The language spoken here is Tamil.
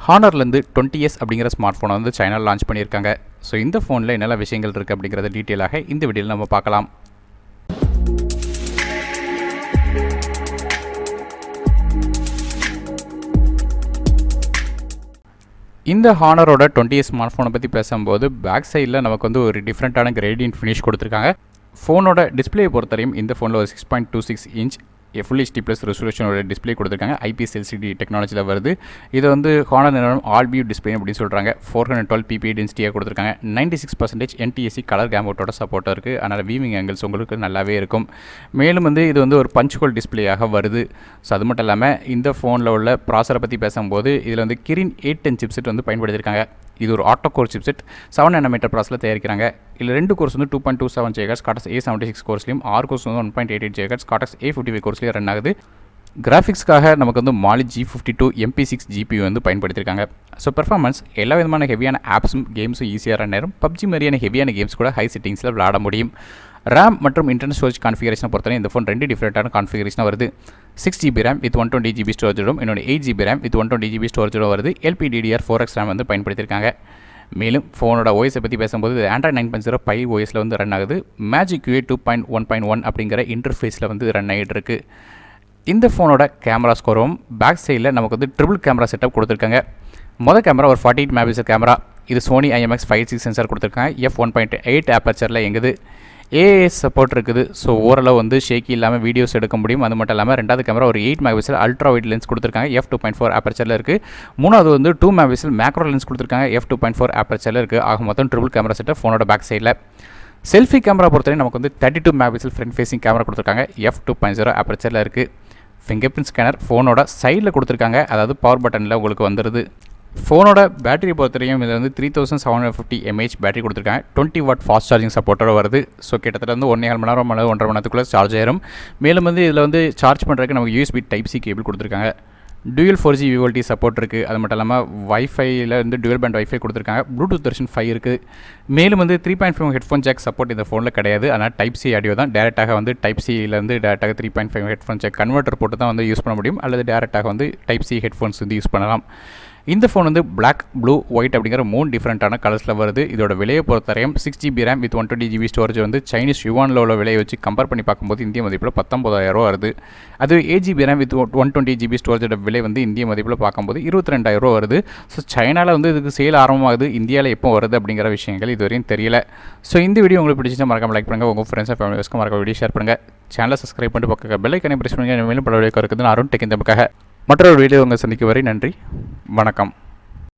ஹானர்லேருந்து 20s அப்படிங்கிற ஸ்மார்ட் ஃபோனை வந்து சைனாவில் லான்ச் பண்ணியிருக்காங்க. ஸோ இந்த ஃபோனில் என்னெல்லாம் விஷயங்கள் இருக்குது அப்படிங்கிறத டீட்டெயிலாக இந்த வீடியோவில் நம்ம பார்க்கலாம். இந்த ஹானரோட 20s ஸ்மார்ட் ஃபோனை பற்றி பேசும்போது பேக் சைடில் நமக்கு வந்து ஒரு டிஃப்ரெண்ட்டான கிரேடியன்ட் ஃபினிஷ் கொடுத்துருக்காங்க. ஃபோனோட டிஸ்பிளே பொறுத்தவரையும் இந்த ஃபோனில் ஒரு 6.26 இன்ச் ஃபுல் ஹெச்டி ப்ளஸ் ரெசல்யூஷனோட டிஸ்பிளே கொடுத்துருக்காங்க. ஐபிஎஸ் எல்சிடி டெக்னாலஜியில் வருது. இது வந்து ஹானர் நிறுவனம் ஆல் வியூ டிஸ்பிளே அப்படின்னு சொல்கிறாங்க. 412 ppi டென்சிட்டியாக கொடுத்துருக்காங்க. 96% NTSC கலர் கேமோட்டோட சப்போர்ட்டாக இருக்குது. அதனால் வீவிங் ஆங்கிள்ஸ் உங்களுக்கு நல்லாவே இருக்கும். மேலும் வந்து இது வந்து ஒரு பஞ்ச் ஹோல் டிஸ்பிளேயாக வருது. ஸோ அது மட்டும் இல்லாமல் இந்த ஃபோனில் உள்ள ப்ராசரை பற்றி பேசும்போது இதில் வந்து கிரின் 810 சிப்செட் வந்து பயன்படுத்தியிருக்காங்க. இது ஒரு ஆட்டோ கோர் சிப்செட் 7 nm ப்ராசஸில் தயாரிக்கிறாங்க. இதில் 2 கோர்ஸ் வந்து 2.27 GHz காட்டஸ் A76 கோர்ஸ்லையும் 6 கோர்ஸ் வந்து 1.88 GHz காட்டஸ் A55 கோர்ஸ்லையும் ரன் ஆகுது. கிராஃபிக்ஸ்க்காக நமக்கு வந்து மாலி G52 MP6 GPU வந்து பயன்படுத்தியிருக்காங்க. ஸோ பெர்ஃபார்மன்ஸ் எல்லா விதமான ஹெவியான ஆப்ஸும் கேம்ஸும் ஈஸியாக ரன் ஆயிரும். பப்ஜி மாதிரியான ஹெவியான கேம்ஸ் கூட ஹை செட்டிங்ஸில் விளையாட முடியும். ரேம் மற்றும் இன்டர்னல் ஸ்டோரேஜ் கான்ஃபிகரேஷனை பொறுத்தவரை இந்த ஃபோன் 2 டிஃப்ரெண்ட்டான கான்ஃபிகரேஷனாக வருது. 6GB RAM வித் 120GB ஸ்டோரேஜோடும் இன்னொன்று 8GB RAM வித் 120GB ஸ்டோரேஜோடும் வருது. LPDDR4X RAM வந்து பயன்படுத்தியிருக்காங்க. மேலும் ஃபோனோட ஓஎஸை பற்றி பேசும்போது இது Android 9.0 Pie OSல வந்து ரன் ஆகுது. மேஜிக் QA 2.1.1 அப்படிங்கிற இன்டர்ஃபேஸில் வந்து ரன் ஆகிட்டு இருக்குது. இந்த ஃபோனோட கேமரா ஸ்கோரும் பேக் சைடில் நமக்கு வந்து ட்ரிபிள் கேமரா செட்டப் கொடுத்துருக்காங்க. மொதல் கேமரா ஒரு 48 மெகாபிக்சல் கேமரா. இது சோனி IMX5 சென்சார் கொடுத்துருக்காங்க. f1.8 ஆப்பர்ச்சரில் எங்குது. ஏஎஸ் சப்போர்ட் இருக்குது. ஸோ ஓரளவு வந்து ஷேக்கி இல்லாமல் வீடியோஸ் எடுக்க முடியும். அது மட்டும் இல்லாமல் ரெண்டாவது கேமரா ஒரு 8 மெகாபிக்சல் அல்ட்ரா வைட் லென்ஸ் கொடுத்துருக்காங்க. f2.4 ஆப்பர்ச்சரில் இருக்குது. மூணாவது வந்து 2 மெகாபிக்சல் மேக்ரோ லென்ஸ் கொடுத்துருக்காங்க. f2.4 ஆப்பர்ச்சரில் இருக்குது. ஆக மொத்தம் ட்ரிபிள் கேமரா செட்டப் ஃபோனோட பேக் சைடில். செல்ஃபி கேமரா பொறுத்தவரை நமக்கு வந்து 32 மெகாபிக்சல் ஃப்ரண்ட் ஃபேசிங் கேமரா கொடுத்துருக்காங்க. f2.0 ஆப்பர்ச்சரில் இருக்குது. ஃபிங்கர் பிரிண்ட் ஸ்கேனர் ஃபோனோட சைடில் கொடுத்துருக்காங்க. அதாவது பவர் பட்டனில் உங்களுக்கு வந்துடுது. ஃபோனோட பேட்டரி பொறுத்தவரையும் இதில் வந்து 3750 mAh பேட்டரி கொடுத்துருக்காங்க. 20 வாட் ஃபாஸ்ட் சார்ஜிங் சப்போர்ட்டோட வருது. ஸோ கிட்டத்தட்ட வந்து 1.5 மணி நேரம் அல்லது 1.5 மணி நேரத்துக்குள்ளே சார்ஜ் ஆயிரும். மேலும் வந்து இதில் வந்து சார்ஜ் பண்ணுறதுக்கு நமக்கு USB Type C கேபிள் கொடுத்துருக்காங்க. Dual 4G VoLTE சப்போர்ட் இருக்குது. அது மட்டும் இல்லாமல் வைஃபைல வந்து டுவல் பேண்ட் வைஃபை கொடுத்துருக்காங்க. ப்ளூடூத் வெர்ஷன் 5 இருக்குது. மேலும் வந்து 3.5 ஹெட்ஃபோன் ஜாக் சப்போர்ட் இந்த ஃபோனில் கிடையாது. அதனால் Type C ஆடியோ தான். டேரெக்டாக வந்து Type Cலேருந்து டேரெக்டாக 3.5 ஹெட்ஃபோன் ஜாக் கன்வெர்ட்டர் போட்டு தான் வந்து யூஸ் பண்ண முடியும். அல்லது டேரெக்டாக வந்து Type C ஹெட்ஃபோன்ஸ் வந்து யூஸ் பண்ணலாம். இந்த ஃபோன் வந்து பிளாக், ப்ளூ, ஒயிட் அப்படிங்கிற 3 டிஃப்ரெண்ட்டான கலர்ஸில் வருது. இதோட விலையை பொறுத்தவரையும் 6GB RAM with 120GB storage வந்து சைனீஸ் யுவானில் உள்ள விலையை வச்சு கம்பேர் பண்ணி பார்க்கும்போது இந்திய மதிப்பில் 19,000 வருது. அது 8GB RAM வித் 120GB ஸ்டோரேஜோட விலை வந்து இந்திய மதிப்பில் பார்க்கும்போது 22,000 வருது. ஸோ சைனாவில் வந்து இதுக்கு சேல் ஆரம்பமாகுது. இந்தியாவில் எப்போ வருது அப்படிங்கிற விஷயங்கள் இதுவரையும் தெரியல. ஸோ இந்த வீடியோ உங்களுக்கு பிடிச்சிருந்தா மறக்காம லைக் பண்ணுங்கள். உங்கள் ஃப்ரெண்ட்ஸ் அண்ட் ஃபேமிலிஸ்க்கு மறக்காம வீடியோ ஷேர் பண்ணுங்கள். சேனலை சப்ஸ்கிரைப் பண்ணிட்டு பக்கம் பெல் ஐக்கனை பிரஸ் பண்ணுங்கள். மேலும் பல வீடியோ இருக்குது. நான் அருண் டெக் இந்த பக்கம் மற்றொரு வீடியோ உங்கள் சந்திக்கும் வரை நன்றி, வணக்கம்.